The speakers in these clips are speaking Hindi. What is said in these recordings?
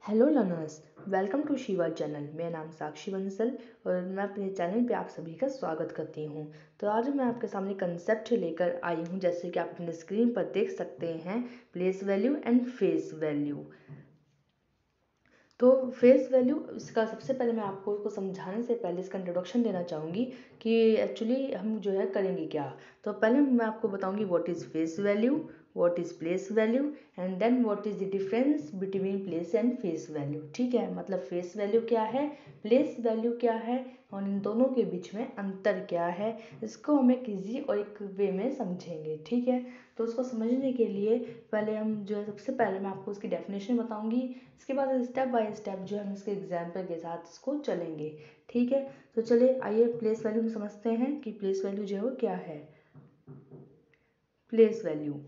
Hello learners, welcome to Shiva channel. मेरा नाम साक्षी बंसल और मैं अपने चैनल पे आप सभी का स्वागत करती हूँ। तो आज मैं आपके सामने कंसेप्ट लेकर आई हूँ, जैसे कि आप अपने स्क्रीन पर देख सकते हैं, place value and face value. तो फेस वैल्यू, इसका सबसे पहले मैं आपको इसको समझाने से पहले इसका इंट्रोडक्शन देना चाहूँगी कि एक्चुअली हम जो है करेंगे क्या। तो पहले मैं आपको बताऊँगी what is face value, what is place value and then what is the difference between place and face value. ठीक है, मतलब फेस वैल्यू क्या है, प्लेस वैल्यू क्या है और इन दोनों के बीच में अंतर क्या है, इसको हम एक ईजी और एक वे में समझेंगे। ठीक है, तो उसको समझने के लिए पहले हम जो है, सबसे पहले मैं आपको उसकी डेफिनेशन बताऊंगी। इसके बाद स्टेप बाय स्टेप जो है हम इसके एग्जाम्पल के साथ इसको चलेंगे। ठीक है, तो चलिए आइए प्लेस वैल्यू में समझते हैं कि प्लेस वैल्यू जो है वो क्या है। Place value,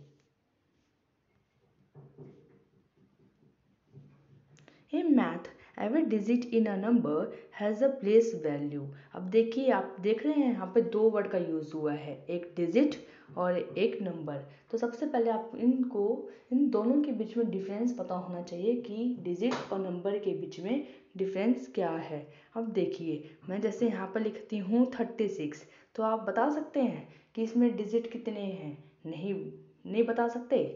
in math every digit in a number has a place value। अब देखिए, आप देख रहे हैं यहाँ पे दो वर्ड का यूज़ हुआ है, एक डिजिट और एक नंबर। तो सबसे पहले आप इन दोनों के बीच में डिफरेंस पता होना चाहिए कि डिजिट और नंबर के बीच में डिफरेंस क्या है। अब देखिए, मैं जैसे यहाँ पर लिखती हूँ 36, तो आप बता सकते हैं कि इसमें डिजिट कितने हैं? नहीं, नहीं बता सकते।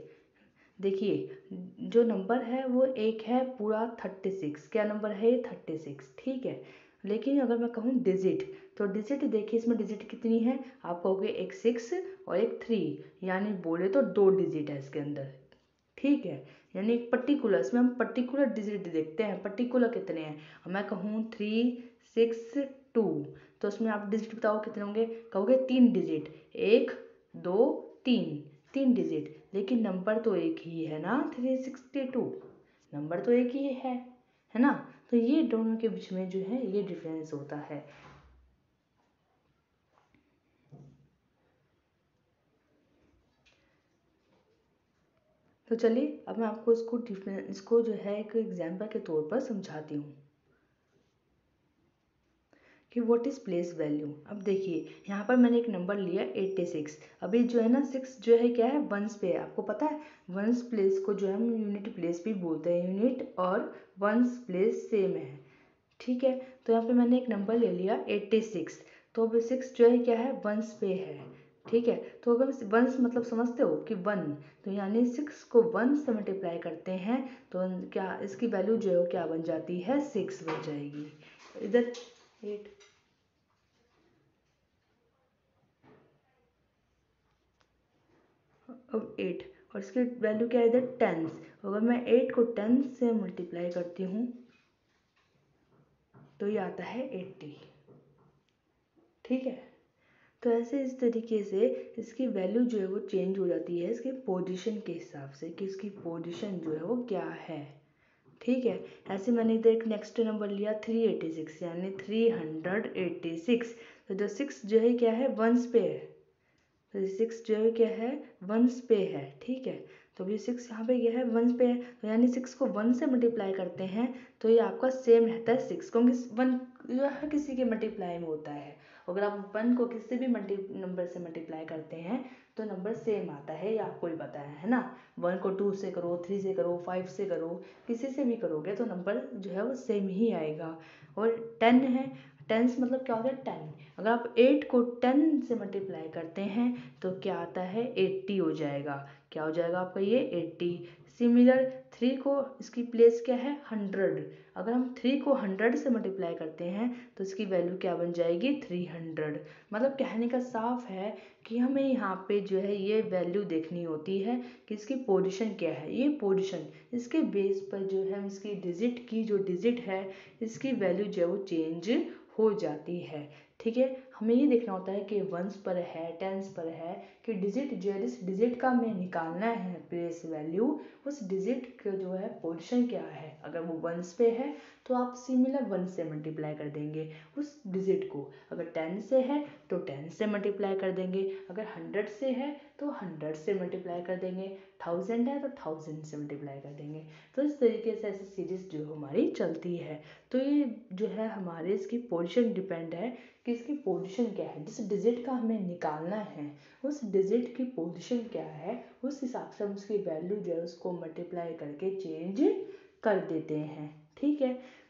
देखिए, जो नंबर है वो एक है पूरा 36। क्या नंबर है ये? 36। ठीक है, लेकिन अगर मैं कहूँ डिजिट, तो डिजिट देखिए, इसमें डिजिट कितनी है? आप कहोगे एक 6 और एक 3, यानी बोले तो 2 डिजिट है इसके अंदर। ठीक है, यानी एक पर्टिकुलर, इसमें हम पर्टिकुलर डिजिट देखते हैं, पर्टिकुलर कितने हैं। अब मैं कहूँ 3 6 2, तो उसमें आप डिजिट बताओ कितने होंगे? कहोगे 3 डिजिट, 1 2 3, 3 डिजिट। लेकिन नंबर तो एक ही है ना, 362, नंबर तो एक ही है ना। तो ये दोनों के बीच में जो है ये डिफरेंस होता है। तो चलिए अब मैं आपको इसको जो है एक एग्जाम्पल के तौर पर समझाती हूँ कि व्हाट इज़ प्लेस वैल्यू। अब देखिए, यहाँ पर मैंने एक नंबर लिया 86। अभी जो है ना 6 जो है क्या है, वंस पे है। आपको पता है वंस प्लेस को जो है हम यूनिट प्लेस भी बोलते हैं, यूनिट और वंस प्लेस सेम है। ठीक है, तो यहाँ पे मैंने एक नंबर ले लिया 86। तो अब 6 जो है क्या है, वंस पे है। ठीक है, तो अगर वंस मतलब समझते हो कि 1, तो यानी 6 को 1 से मल्टीप्लाई करते हैं तो क्या इसकी वैल्यू जो है वो क्या बन जाती है, 6 बन जाएगी। इधर 8, अब 8 और इसकी वैल्यू क्या है इधर, 10। अगर मैं 8 को 10 से मल्टीप्लाई करती हूँ तो ये आता है 80। ठीक है, तो ऐसे इस तरीके से इसकी वैल्यू जो है वो चेंज हो जाती है इसके पोजीशन के हिसाब से कि इसकी पोजीशन जो है वो क्या है। ठीक है, ऐसे मैंने इधर एक नेक्स्ट नंबर लिया 386, यानी 386। तो जो 6 जो है क्या है, वंस पे है। तो 6 जो है क्या है, वंस पे है। ठीक है, तो ये 6 यहाँ पे क्या है, वंस पे है। तो यानी 6 को 1 से मल्टीप्लाई करते हैं तो ये आपका सेम रहता है 6, क्योंकि 1 जो है किसी के मल्टीप्लाई में होता है। अगर आप 1 को किसी भी नंबर से मल्टीप्लाई करते हैं तो नंबर सेम आता है, ये आपको ही पता है ना। 1 को 2 से करो, 3 से करो, 5 से करो, किसी से भी करोगे तो नंबर जो है वो सेम ही आएगा। और 10 है, 10 मतलब क्या होता है, 10। अगर आप 8 को 10 से मल्टीप्लाई करते हैं तो क्या आता है, 80 हो जाएगा। क्या हो जाएगा आपका ये, 80। सिमिलर 3 को, इसकी प्लेस क्या है, 100। अगर हम 3 को 100 से मल्टीप्लाई करते हैं तो इसकी वैल्यू क्या बन जाएगी, 300। मतलब कहने का साफ है कि हमें यहाँ पे जो है ये वैल्यू देखनी होती है कि इसकी पोजीशन क्या है। ये पोजीशन, इसके बेस पर जो है इसकी डिजिट की जो डिजिट है इसकी वैल्यू जो है वो चेंज हो जाती है। ठीक है, हमें ये देखना होता है कि वंस पर है, टेंस पर है, कि डिजिट जो है, जिस डिजिट का हमें निकालना है प्लेस वैल्यू, उस डिजिट का जो है पोजीशन क्या है। अगर वो वंस पे है तो आप सिमिलर 1 से मल्टीप्लाई कर देंगे उस डिजिट को। अगर 10 से है तो 10 से मल्टीप्लाई कर देंगे, अगर 100 से है तो 100 से मल्टीप्लाई कर देंगे, 1000 है तो 1000 से मल्टीप्लाई कर देंगे। तो इस तरीके से ऐसी सीरीज जो हमारी चलती है। तो ये जो है हमारे इसकी पोजीशन डिपेंड है कि इसकी पोजीशन क्या है, जिस डिजिट का हमें निकालना है उस डिजिट की पोजीशन क्या है, उस हिसाब से हम उसकी वैल्यू जो है उसको मल्टीप्लाई करके चेंज कर देते हैं। ठीक है,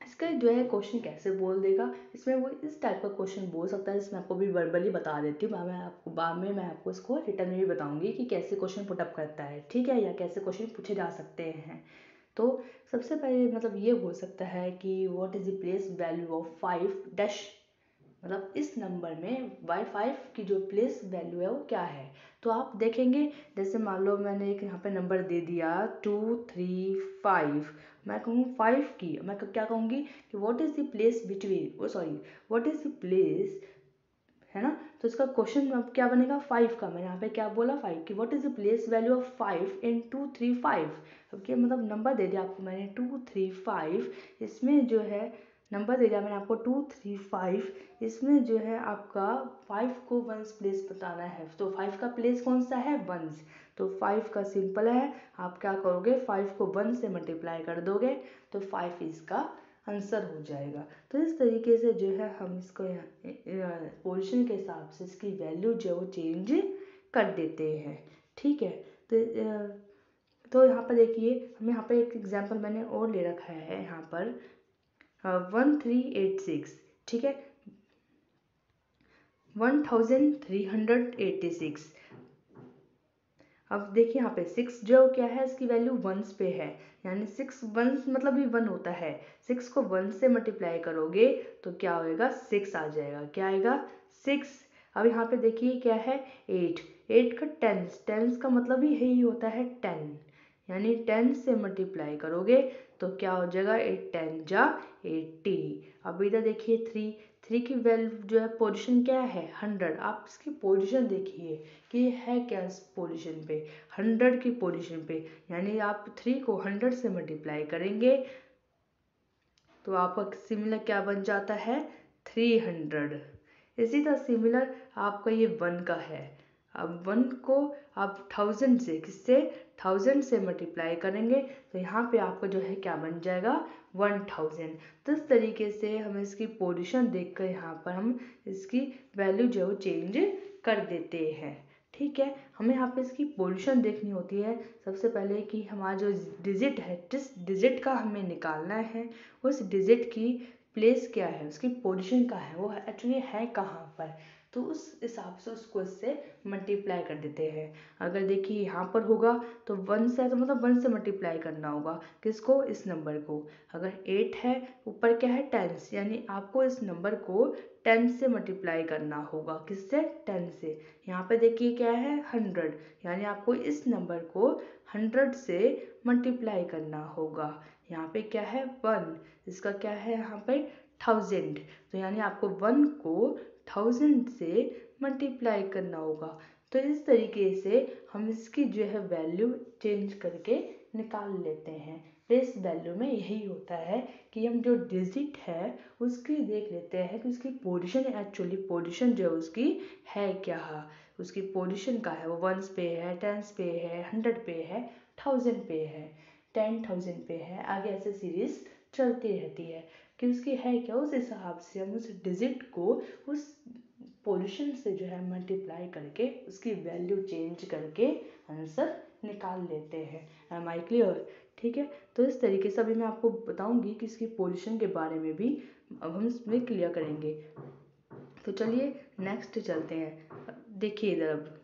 इसका जो है क्वेश्चन कैसे बोल देगा, इसमें वो इस टाइप का क्वेश्चन बोल सकता है। इसमें आपको भी वर्बली बता देती हूँ, बाद में मैं आपको इसको रिटर्न में भी बताऊंगी कि कैसे क्वेश्चन पुटअप करता है। ठीक है, या कैसे क्वेश्चन पूछे जा सकते हैं। तो सबसे पहले मतलब ये बोल सकता है कि what is the place value of 5 dash, मतलब इस नंबर में y5 की जो प्लेस वैल्यू है वो क्या है। तो आप देखेंगे, जैसे मान लो मैंने एक यहाँ पे नंबर दे दिया 2 3 5, मैं कहूँ 5 की, मैं क्या कहूँगी कि what is the place between, what is the place, है ना। तो इसका क्वेश्चन अब क्या बनेगा 5 का, मैंने यहाँ पे क्या बोला 5 की, what is the place value of 5 इन 2 3 5। अब क्या मतलब नंबर दे दिया आपको मैंने 2 3 5, इसमें जो है नंबर दे दिया मैंने आपको 2 3 5, इसमें जो है आपका 5 को वंस प्लेस बताना है। तो 5 का प्लेस कौन सा है, वंस। तो 5 का सिंपल है, आप क्या करोगे 5 को 1 से मल्टीप्लाई कर दोगे तो 5 इसका आंसर हो जाएगा। तो इस तरीके से जो है हम इसको पोजीशन के हिसाब से इसकी वैल्यू जो है वो चेंज कर देते हैं। ठीक है, तो यहाँ पर देखिए हमें यहाँ पे एक एग्जांपल मैंने और ले रखा है यहाँ पर 1386, ठीक है 1386। अब देखिए यहाँ पे 6 जो क्या है इसकी वैल्यू वंस पे है, यानी 6 वंस मतलब भी 1 होता है। 6 को 1 से मल्टीप्लाई करोगे तो क्या होएगा 6 आ जाएगा, क्या आएगा 6। अब यहाँ पे देखिए क्या है 8, 8 का टेंस का मतलब ही यही होता है 10, यानी 10 से मल्टीप्लाई करोगे तो क्या हो जाएगा 8 10 जा 80। अब इधर देखिए 3 की वैल्यू जो है पोजीशन क्या है 100। आप इसकी पोजीशन देखिए कि है क्या इस पोजीशन पे 100 की पोजीशन पे, यानी आप 3 को 100 से मल्टीप्लाई करेंगे तो आपका सिमिलर क्या बन जाता है 300। इसी तरह सिमिलर आपका ये 1 का है। अब 1 को आप 1000 से किससे 1000 से मल्टीप्लाई करेंगे तो यहाँ पे आपका जो है क्या बन जाएगा 1000। तो इस तरीके से हम इसकी पोजीशन देखकर यहाँ पर हम इसकी वैल्यू जो है चेंज कर देते हैं। ठीक है, हमें यहाँ पे इसकी पोजीशन देखनी होती है। सबसे पहले कि हमारा जो डिजिट है जिस डिजिट का हमें निकालना है उस डिजिट की प्लेस क्या है, उसकी पोजीशन का है, वो एक्चुअली है कहाँ पर। तो उस हिसाब से उसको इससे मल्टीप्लाई कर देते हैं। अगर देखिए यहाँ पर होगा तो 1 से है तो मतलब 1 से मल्टीप्लाई करना होगा किसको, इस नंबर को। अगर 8 है ऊपर क्या है 10, यानी आपको इस नंबर को 10 से मल्टीप्लाई करना होगा, किससे 10 से। यहाँ पे देखिए क्या है 100, यानी आपको इस नंबर को 100 से मल्टीप्लाई करना होगा। यहाँ पे क्या है 1, इसका क्या है यहाँ पे 1000, तो यानी आपको 1 को 1000 से मल्टीप्लाई करना होगा। तो इस तरीके से हम इसकी जो है वैल्यू चेंज करके निकाल लेते हैं। प्लेस वैल्यू में यही होता है कि हम जो डिजिट है उसकी देख लेते हैं कि उसकी पोजीशन, एक्चुअली पोजीशन जो है उसकी है क्या, उसकी पोजीशन का है, वो 1 पे है 10 पे है 100 पे है 1000 पे है 10,000 पे है, आगे ऐसे सीरीज चलती रहती है कि उसकी है क्या। उस हिसाब से हम उस डिजिट को उस पोजीशन से जो है मल्टीप्लाई करके उसकी वैल्यू चेंज करके आंसर निकाल लेते हैं। Am I clear. ठीक है, तो इस तरीके से अभी मैं आपको बताऊंगी कि इसकी पोजीशन के बारे में भी अब हम इसमें क्लियर करेंगे। तो चलिए नेक्स्ट चलते हैं। देखिए इधर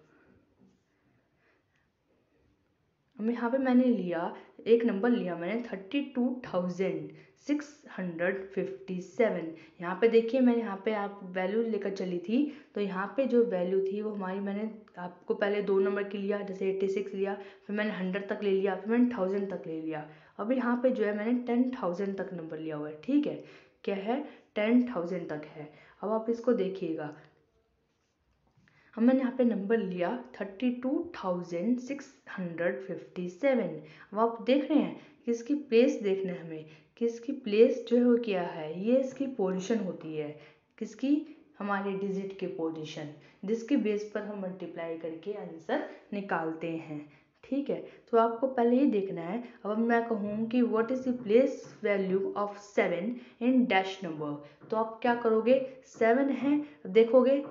अब यहाँ पे मैंने लिया एक नंबर लिया मैंने 32,657। यहाँ पे देखिए मैंने यहाँ पे आप वैल्यू लेकर चली थी, तो यहाँ पे जो वैल्यू थी वो हमारी, मैंने आपको पहले 2 नंबर की लिया, जैसे 86 लिया, फिर मैंने 100 तक ले लिया, फिर मैंने 1000 तक ले लिया। अब यहाँ पे जो है मैंने 10,000 तक नंबर लिया हुआ है। ठीक है, क्या है 10,000 तक है। अब आप इसको देखिएगा, हमने यहाँ पे नंबर लिया 32,657। अब आप देख रहे हैं कि इसकी प्लेस देखना है हमें कि इसकी प्लेस जो है वो क्या है, ये इसकी पोजीशन होती है, किसकी, हमारे डिजिट की पोजीशन, जिसके बेस पर हम मल्टीप्लाई करके आंसर निकालते हैं। ठीक है, तो आपको पहले ये देखना है। अब मैं कहूँ कि what is the place value of 7 in dash number, तो आप क्या करोगे 7 है देखोगे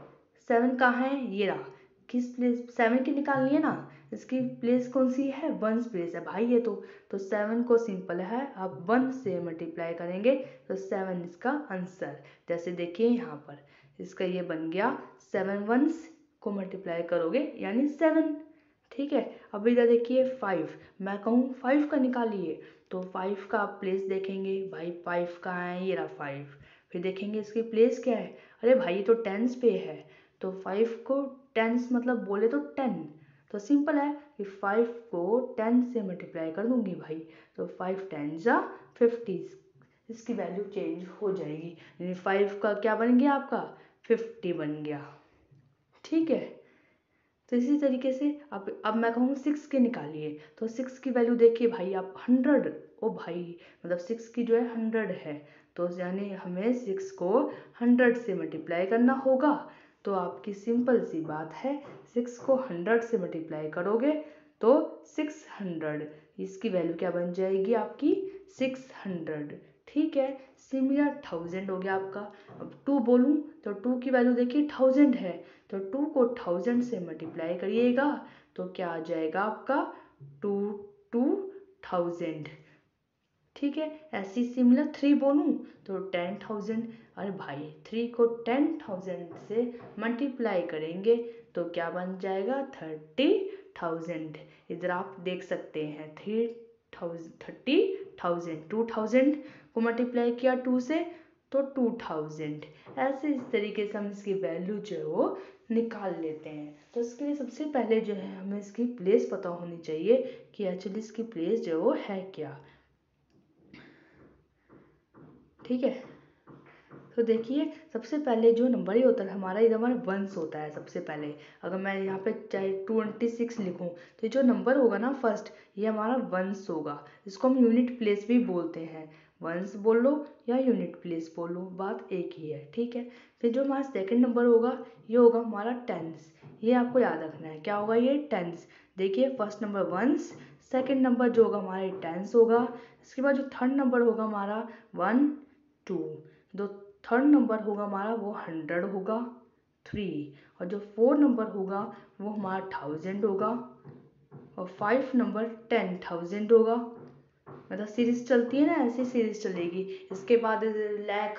7 कहाँ है, ये रहा, किस प्लेस 7 की निकालनी है ना, इसकी प्लेस कौन सी है, वंस प्लेस है भाई ये तो 7 को सिंपल है आप 1 से मल्टीप्लाई करेंगे तो 7 इसका आंसर। जैसे देखिए यहाँ पर इसका ये बन गया 7 वंस को मल्टीप्लाई करोगे यानी 7। ठीक है, अब इधर देखिए 5, मैं कहूँ 5 का निकालिए तो 5 का आप प्लेस देखेंगे, भाई 5 कहाँ है, ये रहा 5। फिर देखेंगे इसकी प्लेस क्या है, अरे भाई ये तो टेंस पे है, तो 5 को टेंस मतलब बोले तो 10, तो सिंपल है कि 5 को 10 से मल्टीप्लाई कर दूंगी भाई, तो 5 10 जा 50, इसकी वैल्यू चेंज हो जाएगी, यानी 5 का क्या बन गया आपका 50 बन गया। ठीक है, तो इसी तरीके से अब मैं कहूँ 6 के निकालिए तो 6 की वैल्यू देखिए भाई आप 100, ओ भाई मतलब 6 की जो है 100 है, तो यानी हमें 6 को 100 से मल्टीप्लाई करना होगा। तो आपकी सिंपल सी बात है 6 को 100 से मल्टीप्लाई करोगे तो 600, इसकी वैल्यू क्या बन जाएगी आपकी 600। ठीक है, सिमिलर 1000 हो गया आपका। अब 2 बोलूँ तो 2 की वैल्यू देखिए 1000 है, तो 2 को 1000 से मल्टीप्लाई करिएगा तो क्या आ जाएगा आपका 2000। ठीक है, ऐसी सिमिलर 3 बोलूँ तो 10,000, अरे भाई 3 को 10,000 से मल्टीप्लाई करेंगे तो क्या बन जाएगा 30,000। इधर आप देख सकते हैं 30,000 2000 को मल्टीप्लाई किया 2 से तो 2000। ऐसे इस तरीके से हम इसकी वैल्यू जो है वो निकाल लेते हैं। तो इसके लिए सबसे पहले जो है हमें इसकी प्लेस पता होनी चाहिए कि एक्चुअली इसकी प्लेस जो है वो है क्या। ठीक है, तो देखिए सबसे पहले जो नंबर ही होता है हमारा, इधर हमारा वंस होता है सबसे पहले। अगर मैं यहाँ पे चाहे 26 लिखूँ तो जो नंबर होगा ना फर्स्ट, ये हमारा वंस होगा, इसको हम यूनिट प्लेस भी बोलते हैं, वंस बोल लो या यूनिट प्लेस बोल लो, बात एक ही है। ठीक है, फिर जो हमारा सेकेंड नंबर होगा ये होगा हमारा टेंस, ये आपको याद रखना है क्या होगा ये टेंस। देखिए first number ones, second number जो होगा हमारा टेंस होगा, इसके बाद जो थर्ड नंबर होगा हमारा 1 2, जो थर्ड नंबर होगा हमारा वो 100 होगा 3, और जो 4 नंबर होगा वो हमारा 1000 होगा, और 5 नंबर 10,000 होगा। मतलब सीरीज चलती है ना, ऐसी सीरीज चलेगी। इसके बाद लाख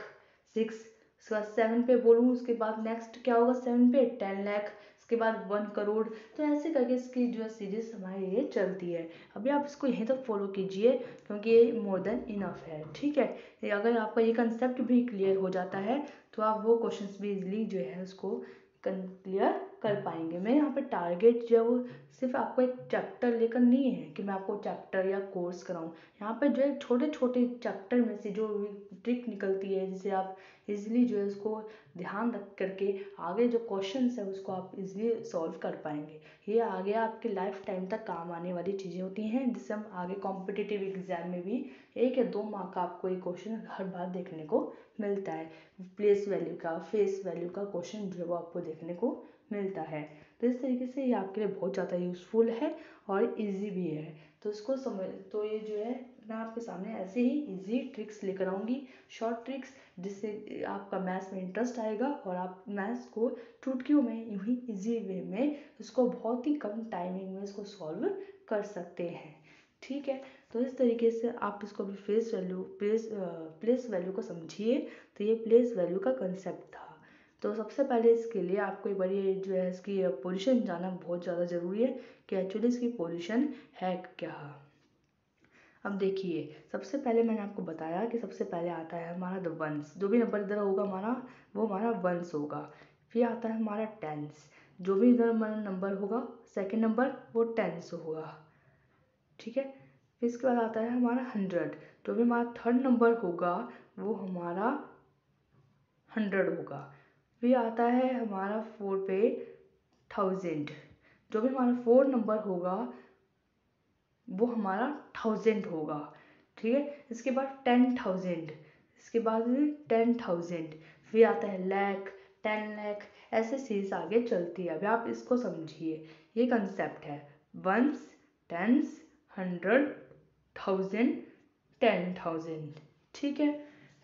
6, उसके बाद 7 पे बोलूँ, उसके बाद नेक्स्ट क्या होगा 7 पे 10 लाख, उसके बाद 1 करोड़, तो ऐसे करके इसकी जो है सीरीज हमारी ये चलती है। अभी आप इसको यहीं तक फॉलो कीजिए क्योंकि ये मोर देन इनफ है। ठीक है, अगर आपका ये कंसेप्ट भी क्लियर हो जाता है तो आप वो क्वेश्चंस भी इजीली जो है उसको क्लियर कर पाएंगे। मैं यहाँ पे टारगेट जो है वो सिर्फ आपको एक चैप्टर लेकर नहीं है कि मैं आपको चैप्टर या कोर्स कराऊँ, यहाँ पे जो है छोटे छोटे चैप्टर में से जो ट्रिक निकलती है जिसे आप इजीली जो है उसको ध्यान रख करके आगे जो क्वेश्चंस है उसको आप इजीली सॉल्व कर पाएंगे। ये आगे आपके लाइफ टाइम तक काम आने वाली चीज़ें होती हैं जिससे हम आगे कॉम्पिटिटिव एग्जाम में भी 1 या 2 मार्क का आपको ये क्वेश्चन हर बार देखने को मिलता है। प्लेस वैल्यू का, फेस वैल्यू का क्वेश्चन जो है वो आपको देखने को मिलता है। तो इस तरीके से ये आपके लिए बहुत ज़्यादा यूज़फुल है और इजी भी है। तो इसको समझ, तो ये जो है मैं आपके सामने ऐसे ही इजी ट्रिक्स लेकर आऊँगी, शॉर्ट ट्रिक्स, जिससे आपका मैथ्स में इंटरेस्ट आएगा और आप मैथ्स को चुटकियों में यूँ ही ईजी वे में इसको बहुत ही कम टाइमिंग में इसको सॉल्व कर सकते हैं। ठीक है, तो इस तरीके से आप इसको भी प्लेस वैल्यू को समझिए। तो ये प्लेस वैल्यू का कंसेप्ट था। तो सबसे पहले इसके लिए आपको एक बार ये जो है इसकी पोजीशन जानना बहुत ज़्यादा ज़रूरी है कि एक्चुअली इसकी पोजीशन है क्या। अब देखिए सबसे पहले मैंने आपको बताया कि सबसे पहले आता है हमारा द वंस, जो भी नंबर इधर होगा हमारा वो हमारा वंस होगा। फिर आता है हमारा टेंस, जो भी इधर हमारा नंबर होगा सेकंड नंबर वो टेंस होगा। ठीक है, फिर इसके बाद आता है हमारा 100, जो भी हमारा थर्ड नंबर होगा वो हमारा 100 होगा। फिर आता है हमारा 4 पे 1000, जो भी हमारा 4 नंबर होगा वो हमारा 1000 होगा। ठीक है, इसके बाद 10,000, इसके बाद 10,000, फिर आता है लाख 10 लाख, ऐसे सीरीज आगे चलती है। अभी आप इसको समझिए, ये कंसेप्ट है वंस, टेंस, 100, 1000, 10,000। ठीक है,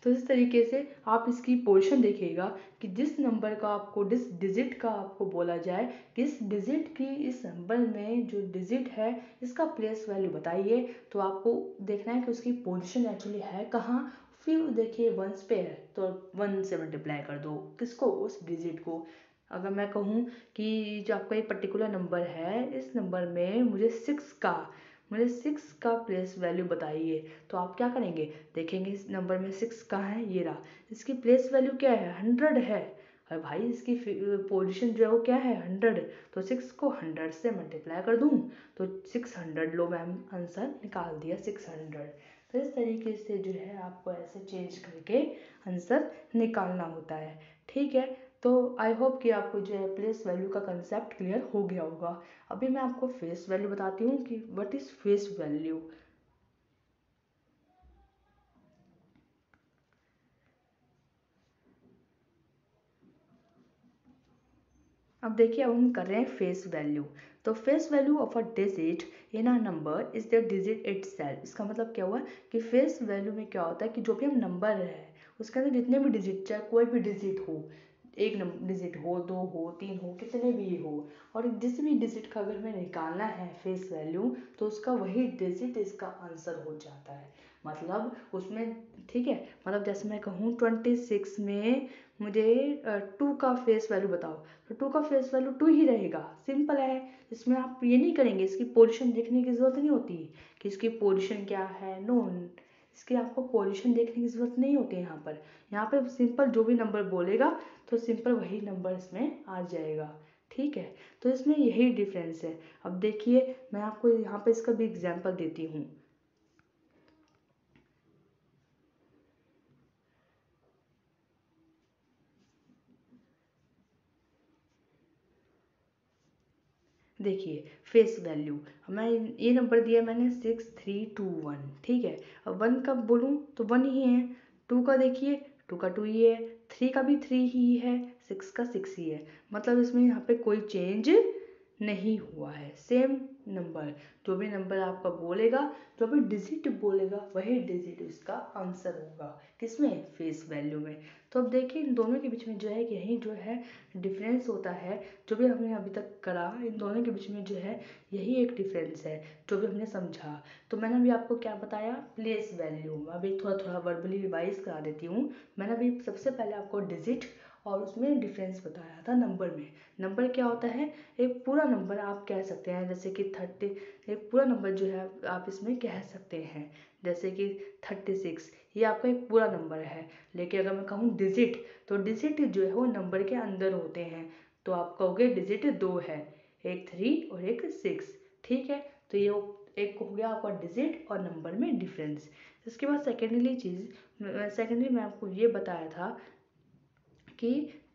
तो इस तरीके से आप इसकी पोजीशन देखिएगा कि जिस नंबर का आपको जिस डिजिट का आपको बोला जाए कि इस डिजिट की इस नंबर में जो डिजिट है इसका प्लेस वैल्यू बताइए, तो आपको देखना है कि उसकी पोजीशन एक्चुअली है कहाँ। फिर देखिए वंस पे है तो 1 से मल्टीप्लाई कर दो किसको, उस डिजिट को। अगर मैं कहूँ कि जो आपका ये पर्टिकुलर नंबर है इस नंबर में मुझे 6 का प्लेस वैल्यू बताइए, तो आप क्या करेंगे, देखेंगे इस नंबर में 6 कहाँ है, ये रहा। इसकी प्लेस वैल्यू क्या है, 100 है। और भाई इसकी पोजीशन जो है वो क्या है, 100। तो 6 को 100 से मल्टीप्लाई कर दूँ तो 600, लो मैम आंसर निकाल दिया 600। तो इस तरीके से जो है आपको ऐसे चेंज करके आंसर निकालना होता है। ठीक है, तो आई होप कि आपको जो है प्लेस वैल्यू का कंसेप्ट क्लियर हो गया होगा। अभी मैं आपको फेस वैल्यू बताती हूँ कि व्हाट इज फेस वैल्यू। अब देखिए, अब हम कर रहे हैं फेस वैल्यू। तो face value of a digit in a number is the digit itself. इसका मतलब क्या हुआ कि फेस वैल्यू में क्या होता है कि जो भी हम नंबर है उसके अंदर जितने भी डिजिट, चाहे कोई भी डिजिट हो, एक डिजिट हो, 2 हो, 3 हो, कितने भी हो, और जिस भी डिजिट का अगर हमें निकालना है फेस वैल्यू तो उसका वही डिजिट इसका आंसर हो जाता है। मतलब उसमें, ठीक है, मतलब जैसे मैं कहूँ 26 में मुझे 2 का फेस वैल्यू बताओ, तो 2 का फेस वैल्यू 2 ही रहेगा, सिंपल है। इसमें आप ये नहीं करेंगे, इसकी पोजीशन देखने की ज़रूरत नहीं होती कि इसकी पोजीशन क्या है, नो, इसकी आपको पोजीशन देखने की ज़रूरत नहीं होती है। यहाँ पर सिंपल जो भी नंबर बोलेगा तो सिंपल वही नंबर इसमें आ जाएगा। ठीक है, तो इसमें यही डिफरेंस है। अब देखिए मैं आपको यहाँ पे इसका भी एग्जांपल देती हूँ। देखिए फेस वैल्यू, मैं ये नंबर दिया मैंने 6321, ठीक है। अब 1 का बोलूँ तो 1 ही है, 2 का देखिए 2 का 2 ही है, 3 का भी 3 ही है, 6 का 6 ही है। मतलब इसमें यहाँ पे कोई चेंज नहीं हुआ है, सेम नंबर। जो भी नंबर आपका बोलेगा, जो भी डिजिट बोलेगा वही डिजिट इसका आंसर होगा, किसमें, फेस वैल्यू में। तो अब देखिए इन दोनों के बीच में जो है यही जो है डिफरेंस होता है। जो भी हमने अभी तक करा इन दोनों के बीच में जो है यही एक डिफरेंस है जो भी हमने समझा। तो मैंने अभी आपको क्या बताया, प्लेस वैल्यू। अभी थोड़ा थोड़ा वर्बली रिवाइज करा देती हूँ। मैंने अभी सबसे पहले आपको डिजिट और उसमें डिफरेंस बताया था नंबर में। नंबर क्या होता है, एक पूरा नंबर आप कह सकते हैं, जैसे कि 30, एक पूरा नंबर जो है आप इसमें कह सकते हैं, जैसे कि 36, ये आपका एक पूरा नंबर है। लेकिन अगर मैं कहूँ डिजिट, तो डिजिट जो है वो नंबर के अंदर होते हैं। तो आप कहोगे डिजिट 2 है, एक 3 और एक 6, ठीक है। तो ये एक हो गया आपका डिजिट और नंबर में डिफरेंस। इसके बाद सेकेंडली मैं आपको ये बताया था कि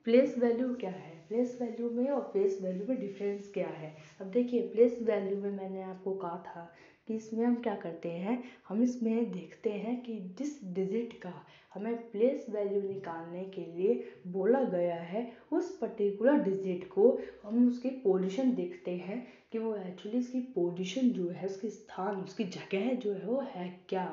प्लेस वैल्यू क्या है, प्लेस वैल्यू में और फेस वैल्यू में डिफरेंस क्या है। अब देखिए प्लेस वैल्यू में मैंने आपको कहा था कि इसमें हम क्या करते हैं, हम इसमें देखते हैं कि जिस डिजिट का हमें प्लेस वैल्यू निकालने के लिए बोला गया है उस पर्टिकुलर डिजिट को हम उसकी पोजीशन देखते हैं कि वो एक्चुअली इसकी पोजीशन जो है, उसकी स्थान, उसकी जगह जो है वो है क्या।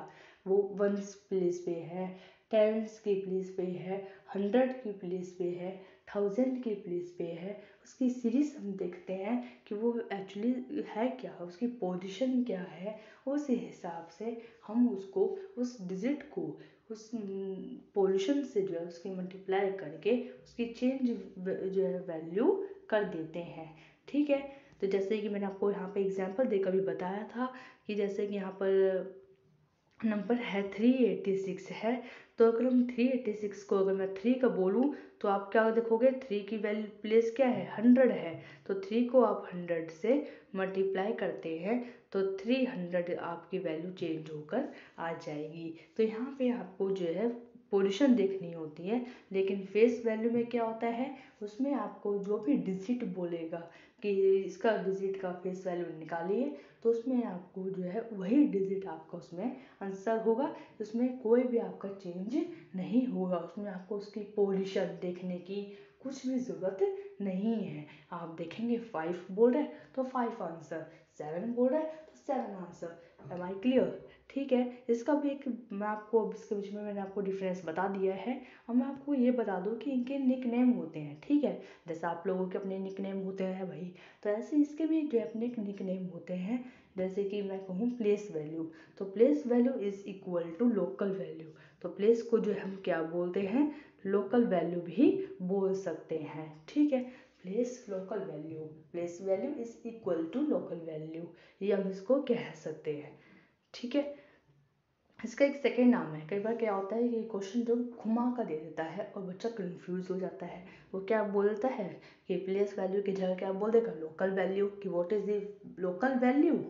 वो वंस प्लेस पे है, टेंस की प्लेस पे है, 100 की प्लेस पे है, 1000 की प्लेस पे है। उसकी सीरीज हम देखते हैं कि वो एक्चुअली है क्या, उसकी पोजीशन क्या है। उस हिसाब से हम उसको, उस डिजिट को उस पोजीशन से जो है उसकी मल्टीप्लाई करके उसकी चेंज जो है वैल्यू कर देते हैं। ठीक है, तो जैसे कि मैंने आपको यहाँ पे एग्जांपल देकर भी बताया था कि जैसे कि यहाँ पर नंबर है 386 है। तो अगर हम 386 को अगर मैं 3 का बोलूँ तो आप क्या देखोगे, 3 की वैल्यू प्लेस क्या है, 100 है। तो 3 को आप 100 से मल्टीप्लाई करते हैं तो 300 आपकी वैल्यू चेंज होकर आ जाएगी। तो यहाँ पे आपको जो है पोजीशन देखनी होती है। लेकिन फेस वैल्यू में क्या होता है, उसमें आपको जो भी डिजिट बोलेगा कि इसका डिजिट का फेस वैल्यू निकालिए, तो उसमें आपको जो है वही डिजिट आपका उसमें आंसर होगा। उसमें कोई भी आपका चेंज नहीं होगा, उसमें आपको उसकी पोजीशन देखने की कुछ भी ज़रूरत नहीं है। आप देखेंगे 5 बोल रहे हैं तो 5 आंसर, 7 बोल रहा है तो 7 आंसर। M I clear? ठीक है, इसका भी एक मैं आपको इसके बीच में मैंने आपको डिफरेंस बता दिया है। और मैं आपको ये बता दूं कि इनके निक नेम होते हैं, ठीक है, जैसे आप लोगों के अपने निक नेम होते हैं भाई, तो ऐसे इसके भी जो अपने निक नेम होते हैं। जैसे कि मैं कहूँ प्लेस वैल्यू, तो place value is equal to local value. तो प्लेस को जो हम क्या बोलते हैं, लोकल वैल्यू भी बोल सकते हैं, ठीक है। Place local value, place value is equal to local value, ये हम इसको कह सकते हैं, ठीक है। इसका एक सेकेंड नाम है। कई बार क्या होता है कि क्वेश्चन जो घुमा कर दे देता है और बच्चा कंफ्यूज हो जाता है। वो क्या बोलता है कि प्लेस वैल्यू की जगह क्या बोल देगा, लोकल वैल्यू, कि what is the local value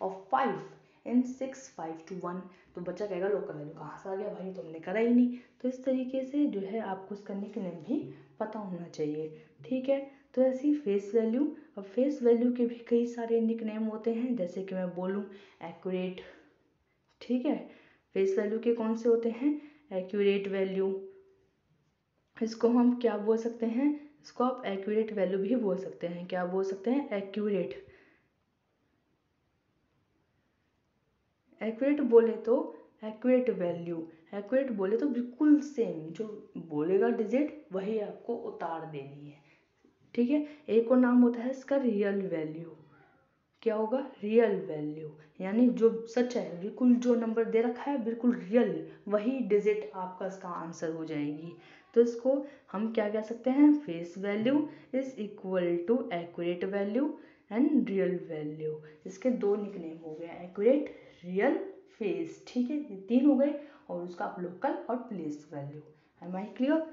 of 5 in 6 5 to 1। तो बच्चा कहेगा लोकल वैल्यू कहाँ से आ गया भाई, तुमने करा ही नहीं। तो इस तरीके से जो है आपको उसका निकनेम भी पता होना चाहिए, ठीक है। तो ऐसी फेस वैल्यू, अब फेस वैल्यू के भी कई सारे निकनेम होते हैं। जैसे कि मैं बोलूँ एक्यूरेट, ठीक है। फेस वैल्यू के कौन से होते हैं, एक्यूरेट वैल्यू, इसको हम क्या बोल सकते हैं, इसको आप एक्यूरेट वैल्यू भी बोल सकते हैं। क्या बोल सकते हैं, एक्यूरेट। एक्यूरेट बोले तो एक्यूरेट वैल्यू, एक्यूरेट बोले तो बिल्कुल सेम जो बोलेगा डिजिट वही आपको उतार देनी है, ठीक है। एक और नाम होता है इसका रियल वैल्यू। क्या होगा, रियल वैल्यू, यानी जो सच है, बिल्कुल जो नंबर दे रखा है बिल्कुल रियल, वही डिजिट आपका इसका आंसर हो जाएगी। तो इसको हम क्या कह सकते हैं, face value is equal to accurate value and real value. इसके दो निकनेम हो गए, एक्यूरेट, रियल, फेस, ठीक है, ये 3 हो गए। और उसका आप लोकल और place value. Am I clear?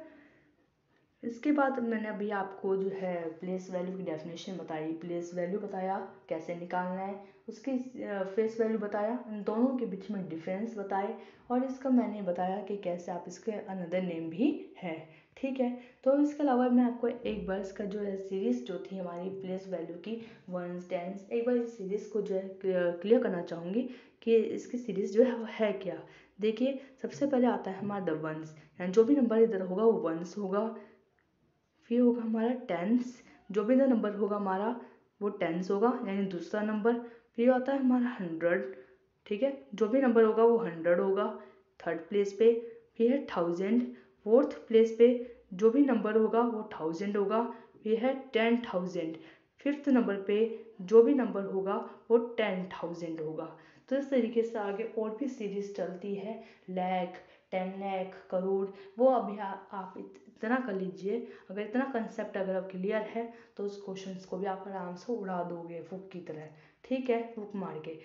इसके बाद मैंने अभी आपको जो है प्लेस वैल्यू की डेफिनेशन बताई, प्लेस वैल्यू बताया कैसे निकालना है, उसकी फेस वैल्यू बताया, इन दोनों के बीच में डिफरेंस बताए, और इसका मैंने बताया कि कैसे आप इसके अनदर नेम भी है, ठीक है। तो इसके अलावा मैं आपको एक बार इसका जो है सीरीज़ जो थी हमारी प्लेस वैल्यू की वंस टेंस, एक बार इस सीरीज़ को जो है क्लियर करना चाहूँगी कि इसकी सीरीज़ जो है वो है क्या। देखिए, सबसे पहले आता है हमारा द वंस, यानी जो भी नंबर इधर होगा वो वंस होगा। फिर होगा हमारा टेंस, जो भी नंबर होगा हमारा वो टेंस होगा, यानी दूसरा नंबर। फिर आता है हमारा 100, ठीक है, जो भी नंबर होगा वो 100 होगा, थर्ड प्लेस पे। फिर है 1000, फोर्थ प्लेस पे जो भी नंबर होगा वो 1000 होगा। फिर है 10,000, फिफ्थ नंबर पे जो भी नंबर होगा वो 10,000 होगा। तो इस तरीके से आगे और भी सीरीज चलती है, लाख, 10 लाख, करोड़, वो अभी आप इतना कर लीजिए। अगर इतना कंसेप्ट अगर आप क्लियर है तो उस क्वेश्चन को भी आप आराम से उड़ा दोगे फूक की तरह, ठीक है, फूक मार के।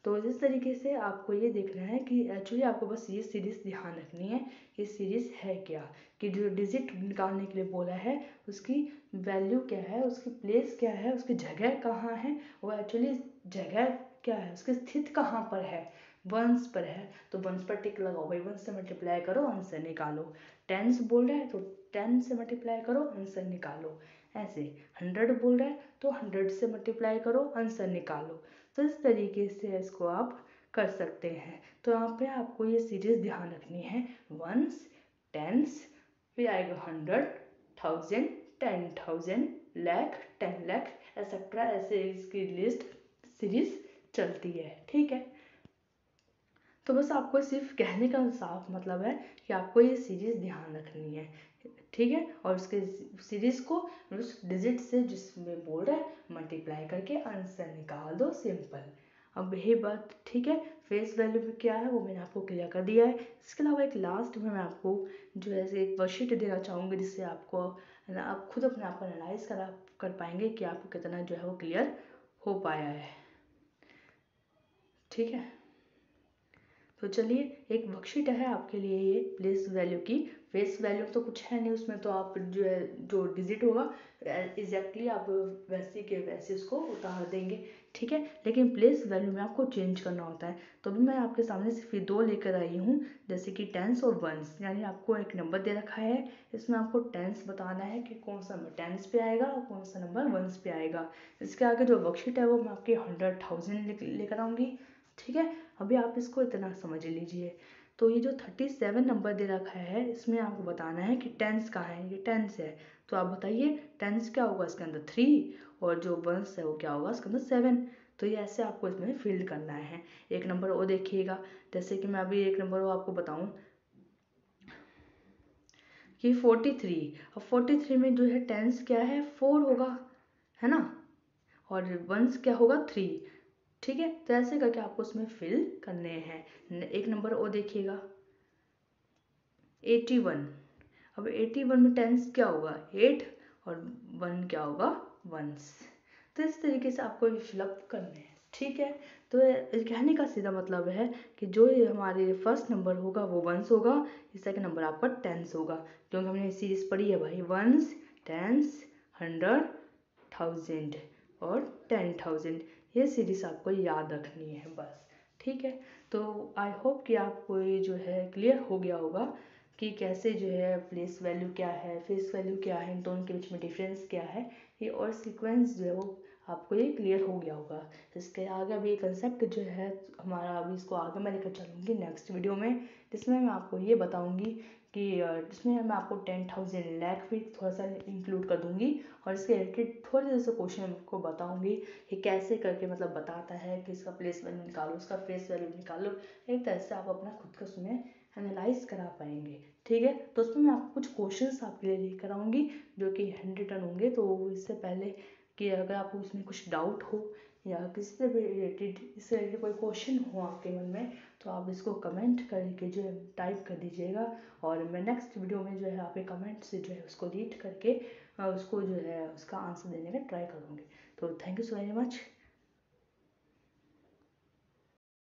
तो इस तरीके से आपको ये देखना है कि एक्चुअली आपको बस ये सीरीज ध्यान रखनी है कि सीरीज है क्या, कि जो डिजिट निकालने के लिए बोला है उसकी वैल्यू क्या है, उसकी प्लेस क्या है, उसकी जगह कहाँ है, वो एक्चुअली जगह क्या है, उसकी स्थित कहाँ पर है, वंस पर है तो वंस पर टिक लगाओ भाई, वंस से मल्टीप्लाई करो आंसर निकालो। टेंस बोल रहा है तो 10 से मल्टीप्लाई करो आंसर निकालो। ऐसे 100 बोल रहा है तो 100 से मल्टीप्लाई करो आंसर निकालो। तो इस तरीके से इसको आप कर सकते हैं। तो यहाँ पे आपको ये सीरीज ध्यान रखनी है, वंस, टेंस, फिर आएगा 100, 1000, 10,000, लाख, 10 लाख, एक्सेट्रा, ऐसे इसकी लिस्ट सीरीज चलती है, ठीक है। तो बस आपको सिर्फ कहने का साफ मतलब है कि आपको ये सीरीज ध्यान रखनी है, ठीक है, और उसके सीरीज को उस डिजिट से जिसमें बोल रहा है मल्टीप्लाई करके आंसर निकाल दो, सिंपल। अब यही बात, ठीक है, फेस वैल्यू भी क्या है वो मैंने आपको क्लियर कर दिया है। इसके अलावा एक लास्ट में मैं आपको जो है एक वर्कशीट देना चाहूँगी, जिससे आपको आप खुद अपने आप को एनालाइज कर पाएंगे कि आपको कितना जो है वो क्लियर हो पाया है, ठीक है। तो चलिए, एक वर्कशीट है आपके लिए ये प्लेस वैल्यू की। फेस वैल्यू तो कुछ है नहीं उसमें, तो आप जो है जो डिजिट होगा एग्जैक्टली आप वैसे के वैसे उसको उतार देंगे, ठीक है। लेकिन प्लेस वैल्यू में आपको चेंज करना होता है। तो भी मैं आपके सामने सिर्फ 2 लेकर आई हूँ, जैसे कि टेंस और वंस, यानी आपको एक नंबर दे रखा है, इसमें आपको टेंस बताना है कि कौन सा नंबर टेंस पे आएगा और कौन सा नंबर वंस पे आएगा। इसके आगे जो वर्कशीट है वो मैं आपके 100,000 लेकर आऊँगी, ठीक है। अभी आप इसको इतना समझ लीजिए। तो ये जो 37 नंबर दे रखा है इसमें आपको बताना है कि टेंस कहाँ है, ये टेंस है, तो आप बताइए टेंस क्या होगा इसके अंदर 3, और जो वंस है वो क्या होगा इसके अंदर 7। तो ये ऐसे आपको इसमें फिल करना है। एक नंबर वो देखिएगा, जैसे कि मैं अभी एक नंबर वो आपको बताऊं कि 43। अब 43 में जो है टेंस क्या है, 4 होगा, है ना, और वंस क्या होगा, 3। ठीक है, तो ऐसे करके आपको उसमें फिल करने हैं। एक नंबर वो देखिएगा 81। अब 81 में टेंस क्या होगा, 8, और 1 क्या होगा, वंस। तो इस तरीके से आपको ये फिलअप करने हैं। ठीक है, तो कहने का सीधा मतलब है कि जो ये हमारे फर्स्ट नंबर होगा वो वंस होगा, सेकंड नंबर आपका टेंस होगा, क्योंकि हमने सीरीज पढ़ी है भाई, वंस, टेंस, 100, 1000 और 10,000। ये सीरीज आपको याद रखनी है बस। ठीक है, तो आई होप कि आपको ये जो है क्लियर हो गया होगा कि कैसे जो है प्लेस वैल्यू क्या है, फेस वैल्यू क्या है, इन दोनों के बीच में डिफरेंस क्या है, ये और सीक्वेंस जो है वो आपको ये क्लियर हो गया होगा। इसके आगे अभी कंसेप्ट जो है हमारा, अभी इसको आगे मैं लेकर चलूँगी नेक्स्ट वीडियो में, जिसमें मैं आपको ये बताऊँगी कि जिसमें मैं आपको 10,000 लाख भी थोड़ा सा इंक्लूड कर दूँगी, और इसके रिलेटेड थोड़े से क्वेश्चन आपको बताऊँगी कि कैसे करके मतलब बताता है कि इसका प्लेस वैल्यू निकालो, उसका फेस वैल्यू निकालो। एक तरह से आप अपना खुद का उसमें एनालाइज करा पाएंगे। ठीक है, तो उसमें मैं आपको कुछ क्वेश्चंस आपके लिए लेकर आऊँगी जो कि हैंड रिटन होंगे। तो इससे पहले कि अगर आपको उसमें कुछ डाउट हो या किसी से रिलेटेड, इससे रिलेटेड कोई क्वेश्चन हो आपके मन में, तो आप इसको कमेंट करके जो है टाइप कर दीजिएगा, और मैं नेक्स्ट वीडियो में जो है आपके कमेंट से जो है उसको रीड करके उसको जो है उसका आंसर देने का ट्राई करूँगी। तो thank you so very much.